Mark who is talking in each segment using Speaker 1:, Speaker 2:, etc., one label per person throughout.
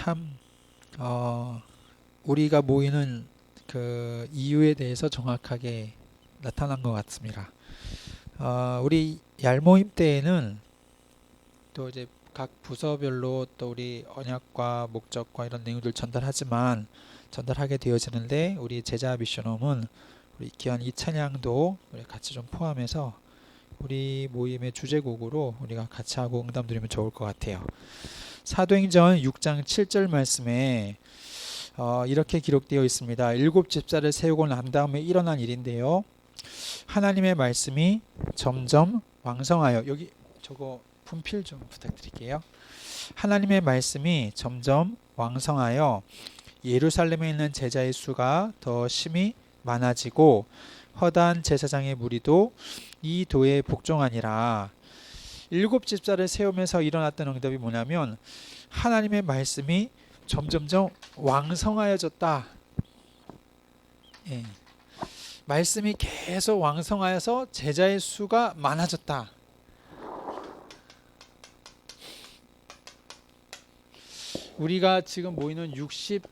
Speaker 1: 참 우리가 모이는 그 이유에 대해서 정확하게 나타난 것 같습니다. 우리 얄모임 때에는 또 이제 각 부서별로 또 우리 언약과 목적과 이런 내용들 전달하게 되어지는데, 우리 제자 미션홈은 우리 귀한 이 찬양도 우리 같이 좀 포함해서 우리 모임의 주제곡으로 우리가 같이 하고 응답 드리면 좋을 것 같아요. 사도행전 6장 7절 말씀에 이렇게 기록되어 있습니다. 7 집사를 세우고 난 다음에 일어난 일인데요, 하나님의 말씀이 점점 왕성하여, 여기 저거 분필 좀 부탁드릴게요. 하나님의 말씀이 점점 왕성하여 예루살렘에 있는 제자의 수가 더 심히 많아지고 허다한 제사장의 무리도 이 도에 복종하니라. 7 집사를 세우면서 일어났던 응답이 뭐냐면, 하나님의 말씀이 점점점 왕성하여졌다. 예. 말씀이 계속 왕성하여서 제자의 수가 많아졌다. 우리가 지금 모이는 60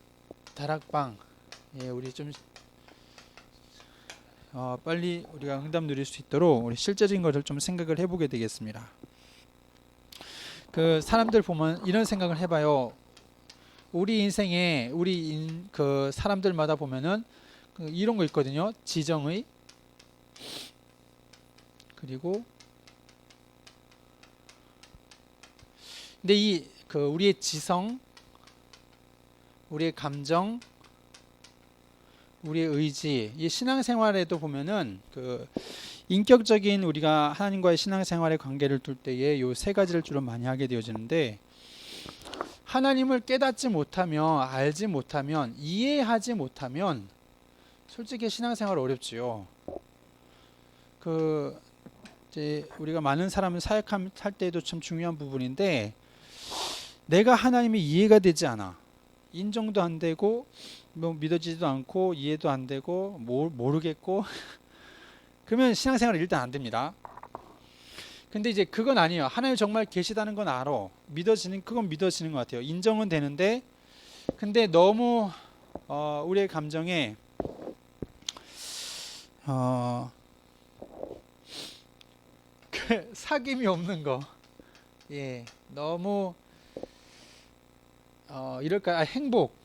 Speaker 1: 다락방, 우리 좀 빨리 우리가 응답 누릴 수 있도록 우리 실제적인 것을 좀 생각을 해보게 되겠습니다. 그 사람들 보면 이런 생각을 해봐요. 우리 인생에 그 사람들마다 보면은 이런 거 있거든요. 지정의, 그리고 근데 우리의 지성, 우리의 감정, 우리의 의지, 이 신앙생활에도 보면은 그 인격적인 우리가 하나님과의 신앙생활의 관계를 둘 때에 요 세 가지를 주로 많이 하게 되어지는데, 하나님을 깨닫지 못하면, 알지 못하면, 이해하지 못하면 솔직히 신앙생활 어렵지요. 이제 우리가 많은 사람을 사역할 때에도 참 중요한 부분인데, 내가 하나님이 이해가 되지 않아, 인정도 안 되고 뭐 믿어지지도 않고 이해도 안 되고 모르겠고 그러면 신앙생활은 일단 안 됩니다. 근데 이제 그건 아니에요. 하나님 정말 계시다는 건 알아. 그건 믿어지는 것 같아요. 인정은 되는데, 근데 너무 우리의 감정에 그 사귐이 없는 거, 너무 이럴까, 행복,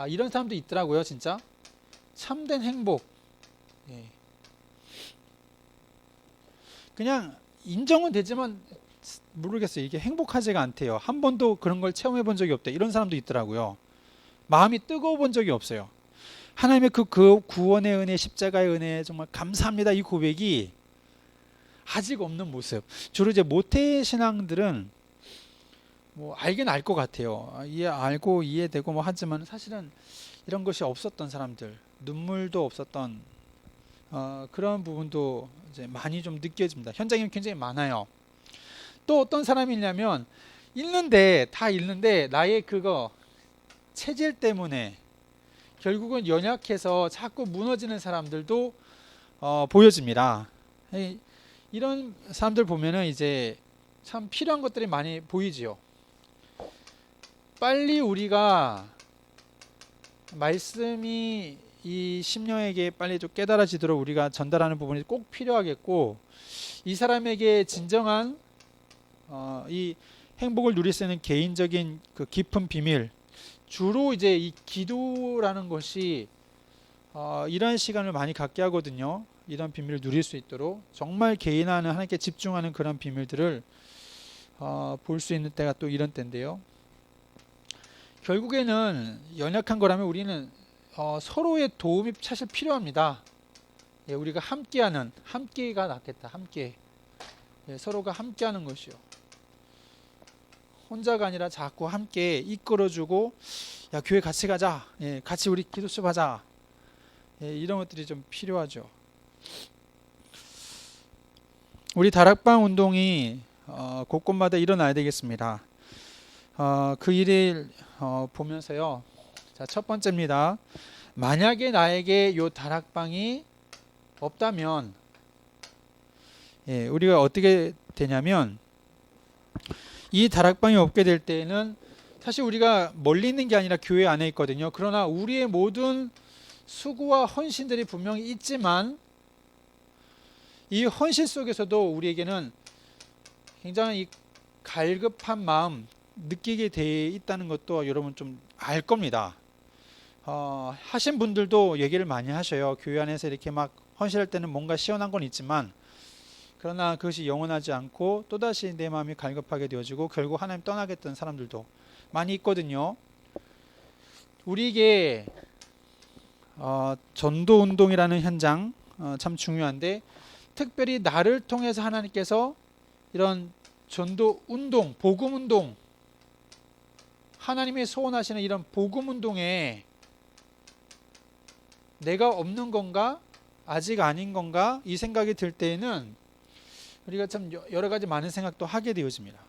Speaker 1: 이런 사람도 있더라고요. 진짜 참된 행복, 그냥 인정은 되지만 모르겠어요. 이게 행복하지가 않대요. 한 번도 그런 걸 체험해 본 적이 없대. 이런 사람도 있더라고요. 마음이 뜨거워 본 적이 없어요. 하나님의 그 구원의 은혜, 십자가의 은혜 정말 감사합니다, 이 고백이 아직 없는 모습. 주로 이제 모태 신앙들은 뭐 알긴 알 것 같아요. 알고 이해되고 뭐 하지만 사실은 이런 것이 없었던 사람들, 눈물도 없었던 그런 부분도 이제 많이 좀 느껴집니다. 현장에 굉장히 많아요. 또 어떤 사람이 있냐면, 다 읽는데 나의 그거 체질 때문에 결국은 연약해서 자꾸 무너지는 사람들도 보여집니다. 이런 사람들 보면은 이제 참 필요한 것들이 많이 보이지요. 빨리 우리가 말씀이 이 심령에게 빨리 좀 깨달아지도록 우리가 전달하는 부분이 꼭 필요하겠고, 이 사람에게 진정한 이 행복을 누릴 수 있는 개인적인 그 깊은 비밀, 주로 이제 이 기도라는 것이 이런 시간을 많이 갖게 하거든요. 이런 비밀을 누릴 수 있도록 정말 개인하는, 하나님께 집중하는 그런 비밀들을 볼 수 있는 때가 또 이런 때인데요. 결국에는 연약한 거라면 우리는 서로의 도움이 사실 필요합니다. 우리가 함께가 낫겠다. 함께, 서로가 함께하는 것이요. 혼자가 아니라 자꾸 함께 이끌어주고, 야 교회 같이 가자, 같이 우리 기도 수업 하자, 이런 것들이 좀 필요하죠. 우리 다락방 운동이 곳곳마다 일어나야 되겠습니다. 그 일을 보면서요. 자, 첫 번째입니다. 만약에 나에게 요 다락방이 없다면, 우리가 어떻게 되냐면, 이 다락방이 없게 될 때에는 사실 우리가 멀리 있는 게 아니라 교회 안에 있거든요. 그러나 우리의 모든 수고와 헌신들이 분명히 있지만 이 헌신 속에서도 우리에게는 굉장히 갈급한 마음 느끼게 돼 있다는 것도 여러분 좀 알 겁니다. 하신 분들도 얘기를 많이 하셔요. 교회 안에서 이렇게 막 헌신할 때는 뭔가 시원한 건 있지만 그러나 그것이 영원하지 않고 또다시 내 마음이 갈급하게 되어지고 결국 하나님 떠나겠다는 사람들도 많이 있거든요. 우리에게 전도 운동이라는 현장 참 중요한데 특별히 나를 통해서 하나님께서 이런 전도 운동, 복음 운동, 하나님이 소원하시는 이런 복음 운동에 내가 없는 건가? 아직 아닌 건가? 이 생각이 들 때에는 우리가 참 여러 가지 많은 생각도 하게 되어집니다.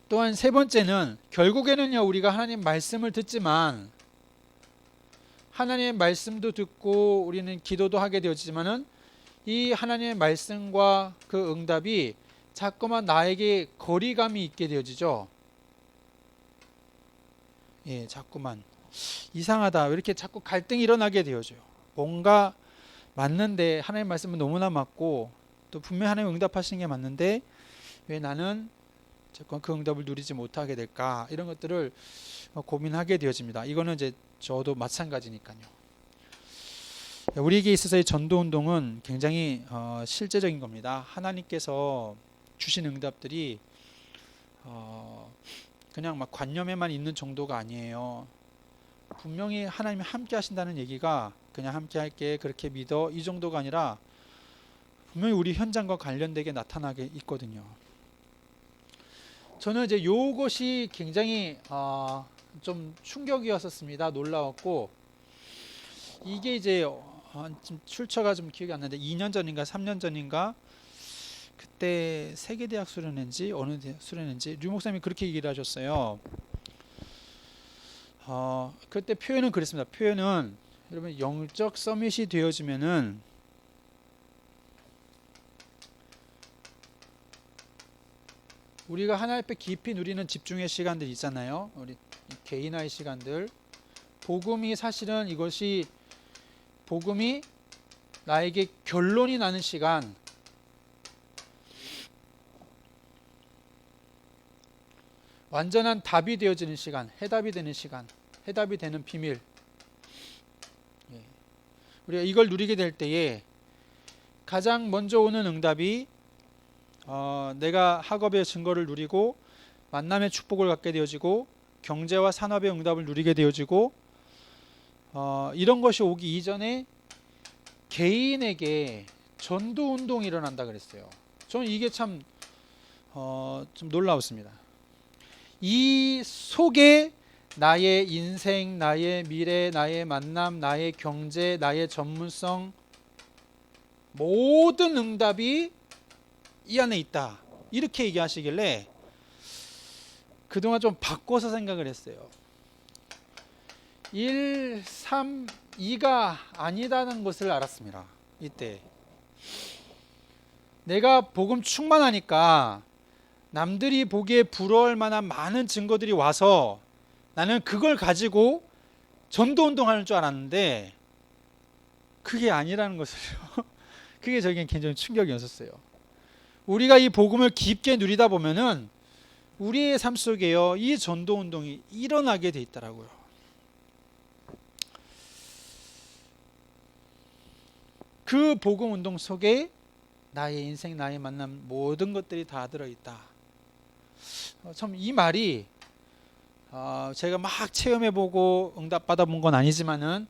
Speaker 1: 또한 세 번째는 결국에는요, 우리가 하나님 말씀을 듣지만 하나님의 말씀도 듣고 우리는 기도도 하게 되어지지만은 이 하나님의 말씀과 그 응답이 자꾸만 나에게 거리감이 있게 되어지죠. 예, 자꾸만 이상하다. 왜 이렇게 자꾸 갈등이 일어나게 되어져요. 뭔가 맞는데 하나님 말씀은 너무나 맞고 또 분명히 하나님 응답하시는 게 맞는데 왜 나는 자꾸 그 응답을 누리지 못하게 될까? 이런 것들을 고민하게 되어집니다. 이거는 이제 저도 마찬가지니까요. 우리에게 있어서의 전도 운동은 굉장히 실제적인 겁니다. 하나님께서 주신 응답들이 그냥 막 관념에만 있는 정도가 아니에요. 분명히 하나님이 함께 하신다는 얘기가 그냥 함께 할게 그렇게 믿어 이 정도가 아니라 분명히 우리 현장과 관련되게 나타나게 있거든요. 저는 이제 요것이 굉장히 좀 충격이었었습니다. 놀라웠고 이게 이제 좀 출처가 좀 기억이 안 나는데 2년 전인가 3년 전인가 그때 세계대학 수련회인지 어느 대학 수련회인지 류 목사님이 그렇게 얘기를 하셨어요. 그때 표현은 그랬습니다. 표현은 여러분 영적 서밋이 되어지면은 우리가 하나님 앞에 깊이 누리는 집중의 시간들 있잖아요. 우리 개인화의 시간들. 복음이 사실은 이것이 복음이 나에게 결론이 나는 시간, 완전한 답이 되어지는 시간, 해답이 되는 시간, 해답이 되는 비밀. 우리가 이걸 누리게 될 때에 가장 먼저 오는 응답이 내가 학업의 증거를 누리고 만남의 축복을 갖게 되어지고 경제와 산업의 응답을 누리게 되어지고 이런 것이 오기 이전에 개인에게 전도 운동이 일어난다 그랬어요. 저는 이게 참 좀 놀라웠습니다. 이 속에 나의 인생, 나의 미래, 나의 만남, 나의 경제, 나의 전문성 모든 응답이 이 안에 있다. 이렇게 얘기하시길래 그동안 좀 바꿔서 생각을 했어요. 1, 3, 2가 아니다는 것을 알았습니다. 이때 내가 복음 충만하니까 남들이 보기에 부러울 만한 많은 증거들이 와서 나는 그걸 가지고 전도운동하는 줄 알았는데 그게 아니라는 것을요. 그게 저에겐 굉장히 충격이었었어요. 우리가 이 복음을 깊게 누리다 보면은 우리의 삶 속에요 이 전도운동이 일어나게 돼 있더라고요. 그 복음 운동 속에 나의 인생, 나의 만남 모든 것들이 다 들어있다. 참 이 말이 제가 막 체험해보고 응답 받아본 건 아니지만은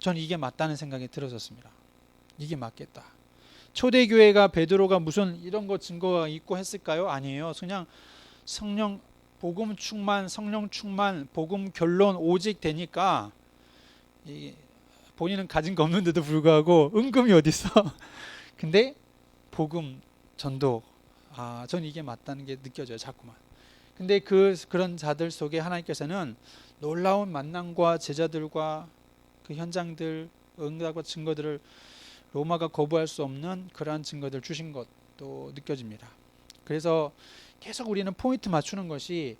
Speaker 1: 전 이게 맞다는 생각이 들었었습니다. 이게 맞겠다. 초대교회가 베드로가 무슨 이런 거 증거가 있고 했을까요? 아니에요. 그냥 성령 복음 충만, 성령 충만, 복음 결론 오직 되니까 본인은 가진 거 없는데도 불구하고 은금이 어디 있어? 근데 복음 전도 전 이게 맞다는 게 느껴져요. 자꾸만. 근데 그런 자들 속에 하나님께서는 놀라운 만남과 제자들과 그 현장들 응답과 증거들을 로마가 거부할 수 없는 그러한 증거들 주신 것도 느껴집니다. 그래서 계속 우리는 포인트 맞추는 것이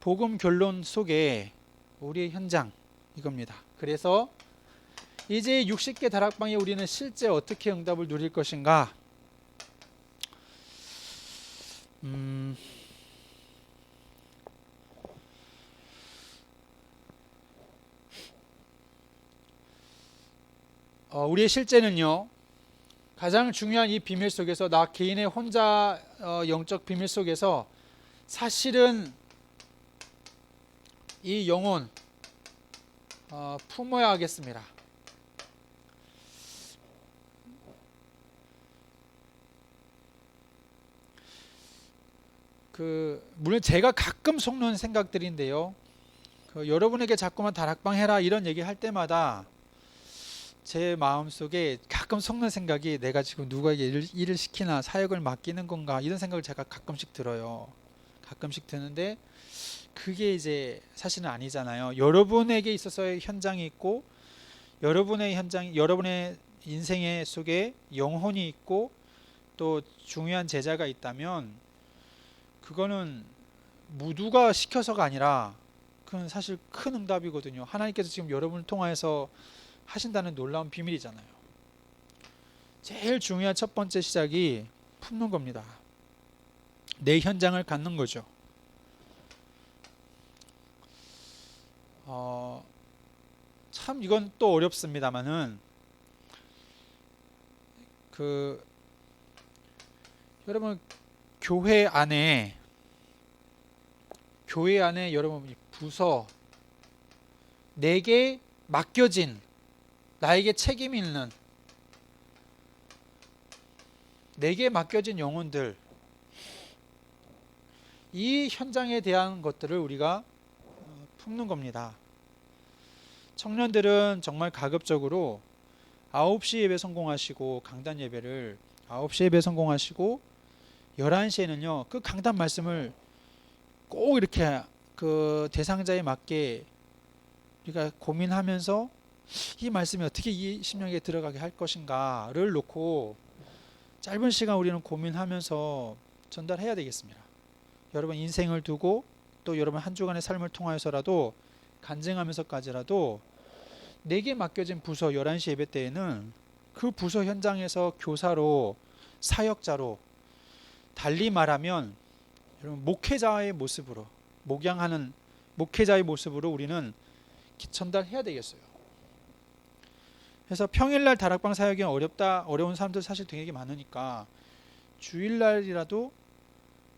Speaker 1: 복음 결론 속에 우리의 현장 이겁니다. 그래서 이제 60개 다락방에 우리는 실제 어떻게 응답을 누릴 것인가? 우리의 실제는요, 가장 중요한 이 비밀 속에서, 나 개인의 혼자 영적 비밀 속에서 사실은 이 영혼 품어야 하겠습니다. 물론 제가 가끔 속는 생각들인데요, 여러분에게 자꾸만 다락방 해라 이런 얘기 할 때마다 제 마음속에 가끔 속는 생각이, 내가 지금 누구에게 일을 시키나 사역을 맡기는 건가, 이런 생각을 제가 가끔씩 들어요. 가끔씩 드는데 그게 이제 사실은 아니잖아요. 여러분에게 있어서의 현장이 있고, 여러분의 인생의 속에 영혼이 있고, 또 중요한 제자가 있다면 그거는 누가 시켜서가 아니라 그건 사실 큰 응답이거든요. 하나님께서 지금 여러분을 통하여서 하신다는 놀라운 비밀이잖아요. 제일 중요한 첫 번째 시작이 품는 겁니다. 내 현장을 갖는 거죠. 참 이건 또 어렵습니다만은, 여러분 교회 안에 여러분 부서, 내게 맡겨진, 나에게 책임 있는, 내게 맡겨진 영혼들, 이 현장에 대한 것들을 우리가 품는 겁니다. 청년들은 정말 가급적으로 9시 예배 성공하시고, 강단 예배를 9시 예배 성공하시고 11시에는요 그 강단 말씀을 꼭 이렇게 그 대상자에 맞게 우리가 고민하면서 이 말씀이 어떻게 이 심령에 들어가게 할 것인가를 놓고 짧은 시간 우리는 고민하면서 전달해야 되겠습니다. 여러분 인생을 두고, 또 여러분 한 주간의 삶을 통하여서라도, 간증하면서까지라도 내게 맡겨진 부서 11시 예배 때에는 그 부서 현장에서 교사로, 사역자로, 달리 말하면 여러분 목회자의 모습으로, 목양하는 목회자의 모습으로 우리는 전달해야 되겠어요. 그래서 평일날 다락방 사역이 어려운 사람들 사실 되게 많으니까 주일날이라도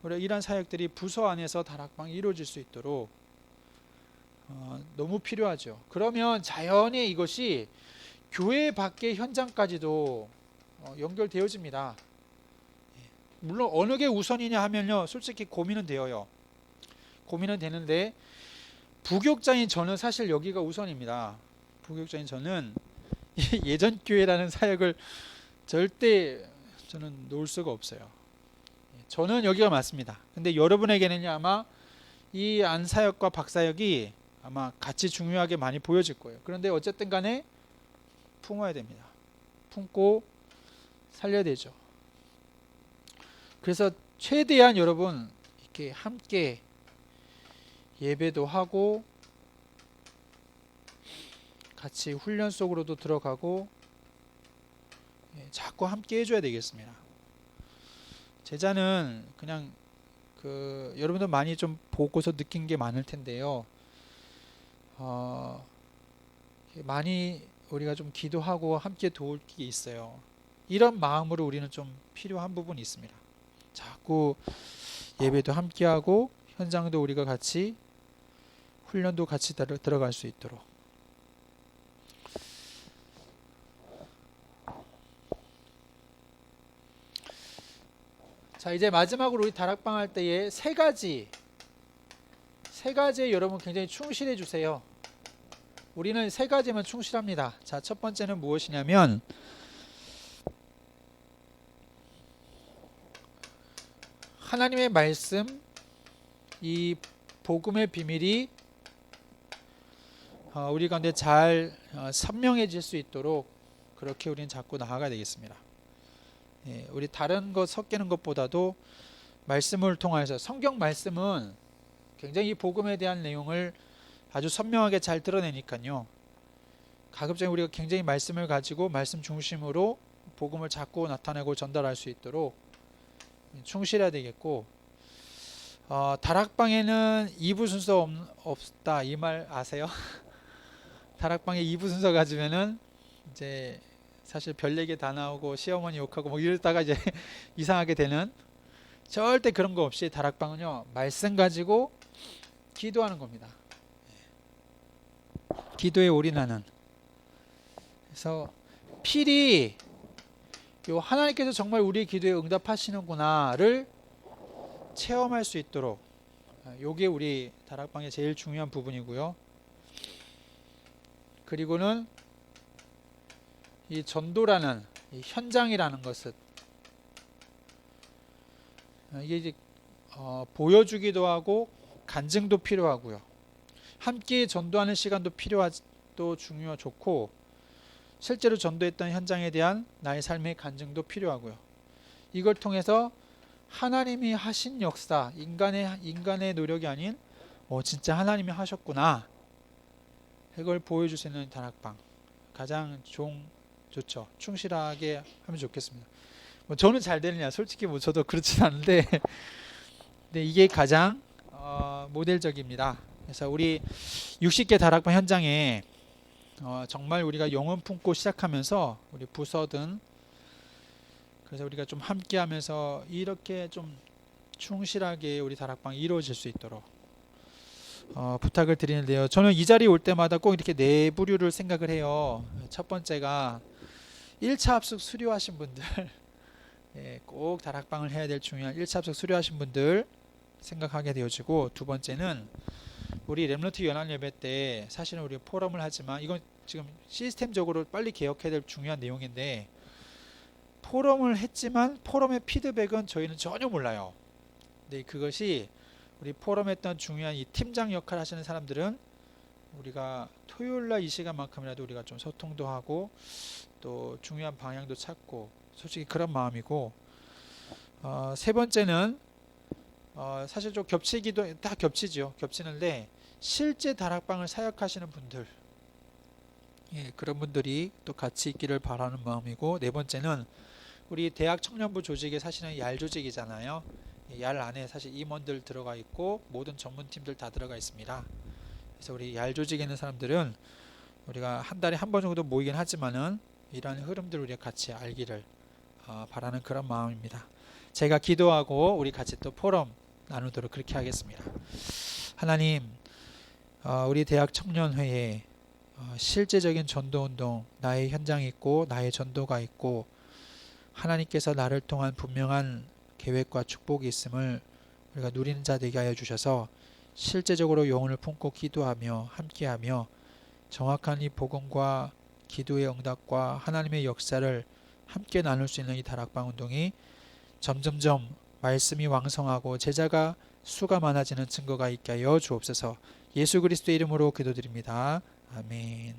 Speaker 1: 이러한 사역들이 부서 안에서 다락방이 이루어질 수 있도록 너무 필요하죠. 그러면 자연히 이것이 교회 밖의 현장까지도 연결되어집니다. 물론 어느 게 우선이냐 하면요, 솔직히 고민은 되어요. 고민은 되는데 부교육자인 저는 사실 여기가 우선입니다. 부교육자인 저는 예전 교회라는 사역을 절대 저는 놓을 수가 없어요. 저는 여기가 맞습니다. 근데 여러분에게는 아마 이 안사역과 박사역이 아마 같이 중요하게 많이 보여질 거예요. 그런데 어쨌든 간에 품어야 됩니다. 품고 살려야 되죠. 그래서 최대한 여러분 이렇게 함께 예배도 하고 같이 훈련 속으로도 들어가고 자꾸 함께 해줘야 되겠습니다. 제자는 그냥 여러분들 많이 좀 보고서 느낀 게 많을 텐데요. 많이 우리가 좀 기도하고 함께 도울 게 있어요. 이런 마음으로 우리는 좀 필요한 부분이 있습니다. 자꾸 예배도 함께하고 현장도 우리가 같이, 훈련도 같이 들어갈 수 있도록. 자, 이제 마지막으로 우리 다락방 할 때에 세 가지에 여러분 굉장히 충실해 주세요. 우리는 세 가지만 충실합니다. 자, 첫 번째는 무엇이냐면 하나님의 말씀, 이 복음의 비밀이 우리 가운데 잘 선명해질 수 있도록 그렇게 우리는 자꾸 나아가야 되겠습니다. 우리 다른 것 섞이는 것보다도 말씀을 통해서, 성경 말씀은 굉장히 이 복음에 대한 내용을 아주 선명하게 잘 드러내니까요. 가급적 우리가 굉장히 말씀을 가지고 말씀 중심으로 복음을 잡고 나타내고 전달할 수 있도록 충실해야 되겠고, 다락방에는 2부 순서 없다 이 말 아세요? 다락방에 2부 순서 가지면은 이제 사실 별 얘기 다 나오고 시어머니 욕하고 뭐 이러다가 이제 이상하게 되는, 절대 그런 거 없이 다락방은요 말씀 가지고 기도하는 겁니다. 기도에 올인하는. 그래서 필히 요 하나님께서 정말 우리 기도에 응답하시는구나를 체험할 수 있도록, 요게 우리 다락방의 제일 중요한 부분이고요. 그리고는 이 전도라는 이 현장이라는 것은 이게 이제 보여주기도 하고 간증도 필요하고요. 함께 전도하는 시간도 필요하도 중요하고 좋고, 실제로 전도했던 현장에 대한 나의 삶의 간증도 필요하고요. 이걸 통해서 하나님이 하신 역사, 인간의 노력이 아닌 진짜 하나님이 하셨구나, 이걸 보여줄 수 있는 다락방 가장 좋죠. 충실하게 하면 좋겠습니다. 저는 잘 되느냐, 솔직히 저도 그렇진 않은데 근데 이게 가장 모델적입니다. 그래서 우리 60개 다락방 현장에 정말 우리가 영혼 품고 시작하면서 우리 부서든, 그래서 우리가 좀 함께 하면서 이렇게 좀 충실하게 우리 다락방이 이루어질 수 있도록 부탁을 드리는데요. 저는 이 자리에 올 때마다 꼭 이렇게 네 부류를 생각을 해요. 첫 번째가 1차 합숙 수료하신 분들 꼭 다락방을 해야 될 중요한 1차 합숙 수료하신 분들 생각하게 되어지고, 두 번째는 우리 렘넌트 연합 예배 때 사실은 우리 포럼을 하지만 이건 지금 시스템적으로 빨리 개혁해야 될 중요한 내용인데, 포럼을 했지만 포럼의 피드백은 저희는 전혀 몰라요. 근데 그것이 우리 포럼 했던 중요한 이 팀장 역할 하시는 사람들은 우리가 토요일날 이 시간만큼이라도 우리가 좀 소통도 하고 또 중요한 방향도 찾고, 솔직히 그런 마음이고, 세 번째는 사실 좀 겹치기도 다 겹치죠. 겹치는데 실제 다락방을 사역하시는 분들, 그런 분들이 또 같이 있기를 바라는 마음이고, 네 번째는 우리 대학 청년부 조직이 사실은 얄 조직이잖아요. 얄 안에 사실 임원들 들어가 있고 모든 전문팀들 다 들어가 있습니다. 그래서 우리 얄 조직에 있는 사람들은 우리가 한 달에 한 번 정도 모이긴 하지만은 이러한 흐름들을 우리가 같이 알기를 바라는 그런 마음입니다. 제가 기도하고 우리 같이 또 포럼 나누도록 그렇게 하겠습니다. 하나님, 우리 대학 청년회에 실제적인 전도운동, 나의 현장이 있고 나의 전도가 있고 하나님께서 나를 통한 분명한 계획과 축복이 있음을 우리가 누리는 자 되게 하여 주셔서 실제적으로 영혼을 품고 기도하며 함께하며 정확한 이 복음과 기도의 응답과 하나님의 역사를 함께 나눌 수 있는 이 다락방 운동이 점점점 말씀이 왕성하고 제자가 수가 많아지는 증거가 있게 하여 주옵소서. 예수 그리스도의 이름으로 기도드립니다. 아멘.